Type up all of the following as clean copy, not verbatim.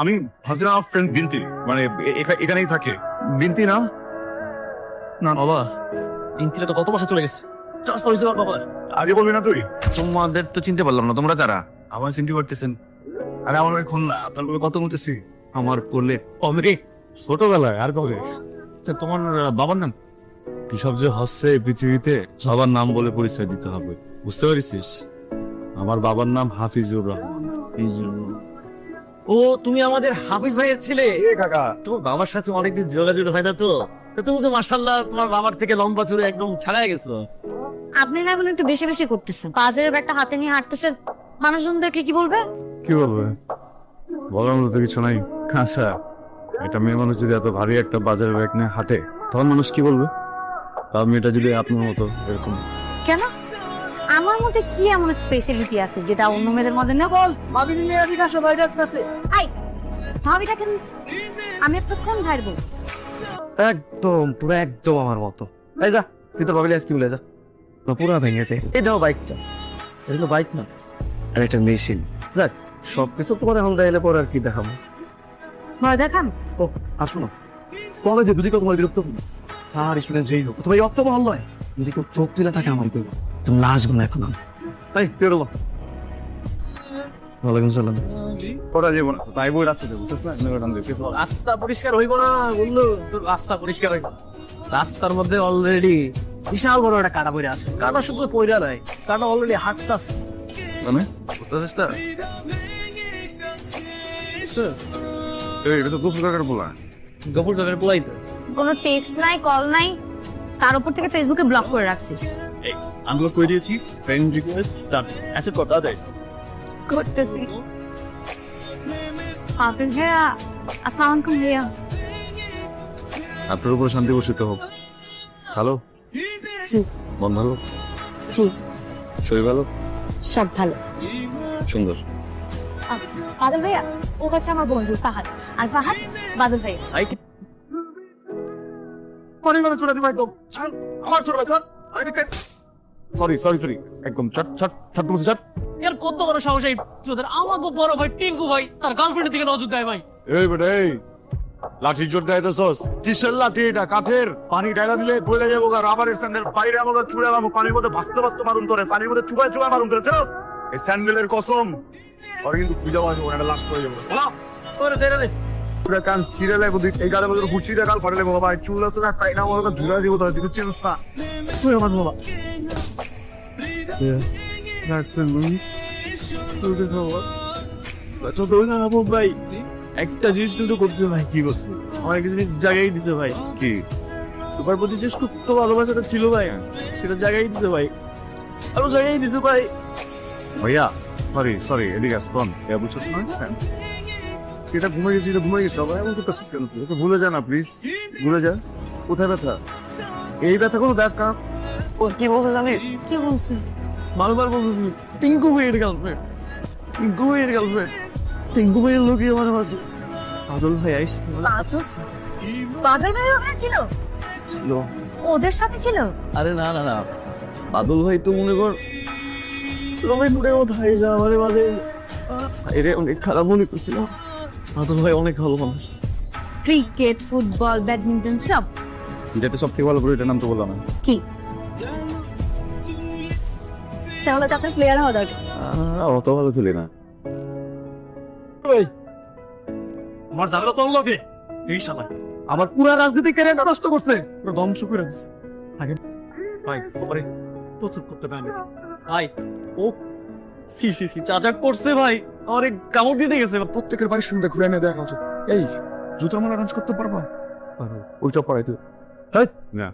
আমি হাসিনা আমার ফ্রেন্ড বিনতি, মানে এখানেই থাকে। বিনতি না? না বাবা, বিনতিটা তো কত বছর চলে গেছে। ট্রান্সফার হয়েছে বাবা। আগে বলবি না তুই? তোমাদের তো চিনতে পারলাম না, তোমরা কারা? আমার চিনতে পারতেছেন? আরে আমার ওই খুলনা, আপনার বলে কত বলতেছি। আমার কোলে অমরি ছোটবেলায় আর কবে? তোমার বাবার নাম কি সব যে হচ্ছে পৃথিবীতে, সবার নাম বলে পরিচয় দিতে হবে, বুঝতে পারিস? আমার বাবার নাম হাফিজুর রহমান। ও, তুমি আমাদের হাফিজ ভাইয়ের ছেলে? এ কাকা, তোমার বাবার সাথে অনেকদিন যোগাযোগ হয় না তো, তুমি তো মাশাআল্লাহ তোমার বাবার থেকে লম্বা চুলে একদম ছাড়াই গেছো। আপনি না বলে একটু বেশি বেশি করতেছেন। বাজারের ব্যাগটা হাতে নিয়ে হাঁটতেছেন, মানুষজনদেরকে কি বলবে? কি বলবে? বলার মতো তো কিছু নাই। আচ্ছা, এটা মেয়ে মানুষ যদি এত ভারী একটা বাজারের ব্যাগ নিয়ে হাঁটে, তখন মানুষ কি বলবে? তার মেয়েটা যদি আপনার মতো এরকম। কেন? আমার মধ্যে কি এমন স্পেশালিটি আছে যেটা অন্য মেয়েদের মধ্যে না? বল, ভাবি নিয়ে আজকে আসো, বাইরে আসতেছে। আই ভাবিটা কেন? আমি এতক্ষণ ধারবো। একদম পুরো একদম আমার মতো। এই যা, তুই তো ভাবিলে আজকে বলে যা, পুরো ভেঙেছে। এই দাও বাইকটা, এটা তো বাইক না, আর একটা মেশিন। যাক, সবকিছু তোমার এখন দেখাইলে পরে আর কি দেখাবো। ভয় দেখান? ও আসো না, কলেজে যদি তোমার বিরক্ত স্যার স্টুডেন্ট যেই হোক, তোমার অর্থ বহল নয়, যদি কেউ চোখ তুলে থাকে আমার করবো, তুমি আসবো না এখন। তাই বেরোলো। ওয়ালাইকুম সালাম। ওরা যাবো না, তাই বই রাস্তাতে বুঝছিস না? রাস্তা পরিষ্কার হইব না বললো, তোর রাস্তা পরিষ্কার হইব। রাস্তার মধ্যে অলরেডি বিশাল বড় একটা কাটা পড়ে আছে। কাটা শুধু পয়রা নাই, কাটা অলরেডি হাঁটতাছে। মানে বুঝতেছিস না? এটা তো দুশো টাকার বলা। গফুর কাকার পোলাই তো। কোনো টেক্সট নাই, কল নাই, তার উপর থেকে ফেসবুকে ব্লক করে রাখছিস। এই আমি কই দিয়েছি ফ্রেন্ড রিকোয়েস্ট স্টার্ট অ্যাকসেপ্ট কর দাদা। করতেছি। হাফিজ ভাইয়া, আসসালামু আলাইকুম ভাইয়া। আপনার উপর শান্তি বসিত হোক। হ্যালো, জি মন ভালো? জি, শরীর ভালো? সব ভালো। সুন্দর। বাদল ভাইয়া, ও হচ্ছে আমার বন্ধু ফাহাদ, আর ফাহাদ বাদল ভাইয়া। আই মনে মনে চলে দিবা একদম। আমার ছোট ভাই, সরি সরি সরি, একদম চট চট চট বলছি চট। এর কত বড় সাহস এই তোদের! আমাকে বড় ভাই টিঙ্কু ভাই তার গার্লফ্রেন্ডের দিকে নজর দেয় ভাই। এই বেটা, এই লাঠি জোর দেয় তো সস? কিসের লাঠি এটা? কাঠের। পানি ডাইলা দিলে বইলে যাবো, আর রাবারের স্যান্ডেল বাইরে আমাকে ছুড়ে আমাকে পানির মধ্যে ভাসতে ভাসতে মারুন করে, পানির মধ্যে চুবাই চুবাই মারুন করে। চলো, এই স্যান্ডেলের কসম, ওরা কিন্তু খুঁজে পাওয়া যাবে, একটা লাশ করে যাবো। ওরে ছেড়ে দে। পুরো কান ছিঁড়ে লাগবো, এই গালের মধ্যে ঘুষিটা গাল ফাটে লাগবো। ভাই চুল আছে না, তাই না আমাকে ঝুলা দিব, তোর দিকে চেঞ্জ না তুই আমার বাবা। ভাই একটা জিনিস কিন্তু করছে ভাই। কি করছে? আমার কিছু জায়গায় দিছে ভাই। কি? তোমার প্রতি যে সুপ্ত ভালোবাসাটা ছিল ভাই, সেটা জায়গায় দিছে ভাই, আরো জায়গায় দিছে ভাই। ভাইয়া সরি সরি, এদিকে আস। শোন, বুঝছিস না, এটা ঘুমে গেছি, এটা ঘুমে গেছে। এমন করতেছিস কেন তুই? ওকে ভুলে যা না প্লিজ, ভুলে যা। কোথায় ব্যথা? এই ব্যথা কোনো দেখ কাপ। ও কি বলছে জানিস? কি বলছি? বারবার বলতেছি টিঙ্কু ভাইয়ের গার্লফ্রেন্ড, টিঙ্কু ভাইয়ের গার্লফ্রেন্ড, টিঙ্কু ভাইয়ের লোক আমার মাঝে। বাদল ভাই আইস বাদল ভাই ওখানে ছিল? ছিল। ওদের সাথে ছিল? আরে না না না, বাদল ভাই তো মনে কর রমেনের কোথায় যা আমারে মাঝে এরে অনেক খারাপ মনে করছিল। বাদল ভাই অনেক ভালো মানুষ। ক্রিকেট, ফুটবল, ব্যাডমিন্টন সব? যেটা সব থেকে ভালো করে এটার নাম তো বললাম না। কি? তাহলে তো আপনার প্লেয়ার হওয়া দরকার। অত ভালো খেলি না। আমার ঝামেলা তোর লগে এই শালা আমার পুরা রাজনীতি ক্যারিয়ারটা নষ্ট করছে, পুরো ধ্বংস করে দিচ্ছে। আগে ভাই সরি, প্রচুর করতে পারি ভাই। ও সি সি সি চাচাক করছে ভাই, আমার কামড় দিতে গেছে। প্রত্যেকের বাড়ির সঙ্গে ঘুরে এনে দেখা উচিত। এই জুতার মালা অ্যারেঞ্জ করতে পারবা? পারো। ওইটা পড়াই তুই। হ্যাঁ না,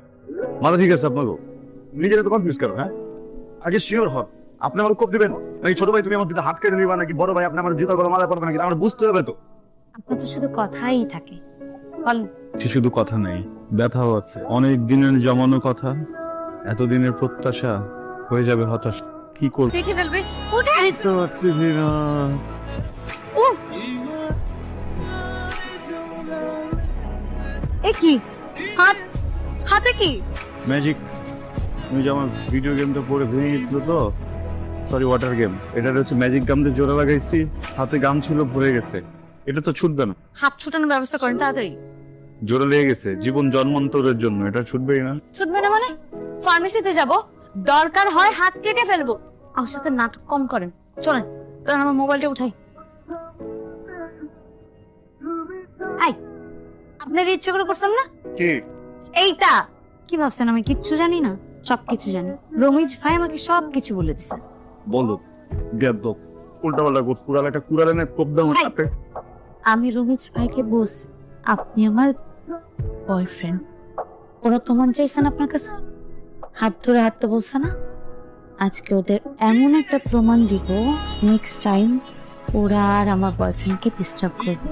মাথা ঠিক আছে আপনার? নিজেরা তো কনফিউজ করো। হ্যাঁ, আগে শিওর হন, আপনি আমার কোপ দিবেন নাকি ছোট ভাই তুমি আমার হাত কেটে নিবা, নাকি বড় ভাই আপনি আমার জুতার গলা মালা পড়বে নাকি? আমার বুঝতে হবে তো। আপনার তো শুধু কথাই থাকে। বল। শুধু কথা নেই, ব্যথাও আছে। অনেক দিনের জমানো কথা, এতদিনের প্রত্যাশা হয়ে যাবে হতাশ। কি করব? দেখে ফেলবে। উঠে তো পারতেছি না। এ কি? হাত হাতে কি? ম্যাজিক। তুমি যে আমার ভিডিও গেমটা পরে ভেঙে গেছিল তো, সরি ওয়াটার গেম, এটা হচ্ছে ম্যাজিক গাম দিয়ে জোড়া লাগাইছি, হাতে গাম ছিল ভরে গেছে। এটা তো ছুটবে না। হাত ছুটানোর ব্যবস্থা করেন তাড়াতাড়ি। জোরে লেগে গেছে জীবন জন্মান্তরের জন্য, এটা ছুটবেই না। ছুটবে না মানে? ফার্মেসিতে যাব, দরকার হয় হাত কেটে ফেলবো। আমার সাথে নাটক কম করেন, চলেন। তখন আমার মোবাইলটা উঠাই। আই, আপনার ইচ্ছে করে করছেন না কি এইটা? কি ভাবছেন আমি কিচ্ছু জানি না? সবকিছু জানি। রমিজ ভাই আমাকে সবকিছু বলে দিছে। বলো বেদ উল্টাপাল্টা কুড়াল একটা কুড়ালে না কোপ দাও আমার হাই। সাথে। আমি রমিজ ভাইকে বস, আপনি আমার বয়ফ্রেন্ড। ওরা প্রমাণ চাইছেন আপনার কাছে, হাত ধরে হাঁটতে বলছে না? আজকে ওদের এমন একটা প্রমাণ দিব, নেক্সট টাইম ওরা আর আমার বয়ফ্রেন্ডকে ডিস্টার্ব করবে।